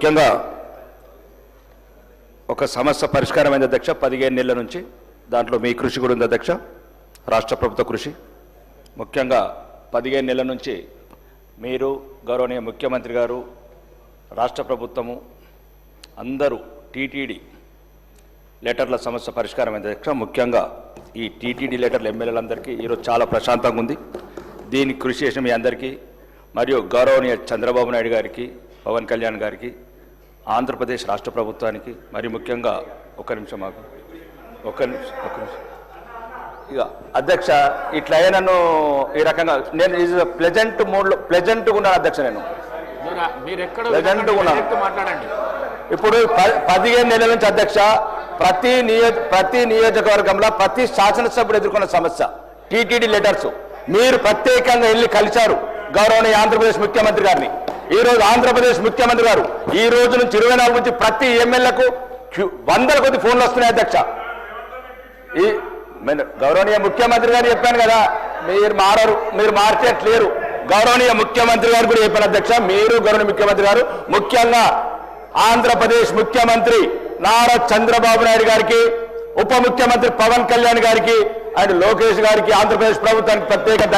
ముఖ్యంగా ఒక సమస్య పరిష్కారమైన అధ్యక్ష 15 నెలల నుంచి దాంట్లో మీ కృషి కూడా ఉంది అధ్యక్ష, రాష్ట్ర ప్రభుత్వ కృషి. ముఖ్యంగా 15 నెలల నుంచి మీరు గౌరవనీయ ముఖ్యమంత్రి గారు, రాష్ట్ర ప్రభుత్వము అందరూ టీటీడీ లెటర్ల సమస్య పరిష్కారమైన అధ్యక్ష. ముఖ్యంగా ఈ టీటీడీ లెటర్ల ఎమ్మెల్యేలందరికీ ఈరోజు చాలా ప్రశాంతంగా ఉంది. దీనికి కృషి చేసిన మీ అందరికీ మరియు గౌరవనీయ చంద్రబాబు నాయుడు గారికి, పవన్ కళ్యాణ్ గారికి, ఆంధ్రప్రదేశ్ రాష్ట్ర ప్రభుత్వానికి మరి ముఖ్యంగా ఒక నిమిషం ఇక అధ్యక్ష ఇట్లా నన్ను ఈ రకంగా నేను ప్లెజెంట్ మూడ్లో ప్లెజెంట్గా ఉన్నాను అధ్యక్ష. నేను ప్లెజెంట్గా ఉన్నాను. ఇప్పుడు 15 నెలల నుంచి అధ్యక్ష ప్రతి నియోజకవర్గంలో ప్రతి శాసనసభ్యుడు ఎదుర్కొన్న సమస్య టీటీడీ లెటర్స్. మీరు ప్రత్యేకంగా వెళ్ళి కలిశారు గౌరవనీయ ఆంధ్రప్రదేశ్ ముఖ్యమంత్రి గారిని. ఈ రోజు ఆంధ్రప్రదేశ్ ముఖ్యమంత్రి గారు ఈ రోజు నుంచి 24 నుంచి ప్రతి ఎమ్మెల్యేకు వందల కొద్ది ఫోన్లు వస్తున్నాయి అధ్యక్ష. ఈ గౌరవనీయ ముఖ్యమంత్రి గారు చెప్పాను కదా, మీరు మారరు, మీరు మార్చేట్లేరు. గౌరవనీయ ముఖ్యమంత్రి గారు కూడా చెప్పాను అధ్యక్ష, మీరు గౌరవనీయ ముఖ్యమంత్రి గారు ముఖ్యంగా ఆంధ్రప్రదేశ్ ముఖ్యమంత్రి నారా చంద్రబాబు నాయుడు గారికి, ఉప ముఖ్యమంత్రి పవన్ కళ్యాణ్ గారికి అండ్ లోకేష్ గారికి, ఆంధ్రప్రదేశ్ ప్రభుత్వానికి ప్రత్యేక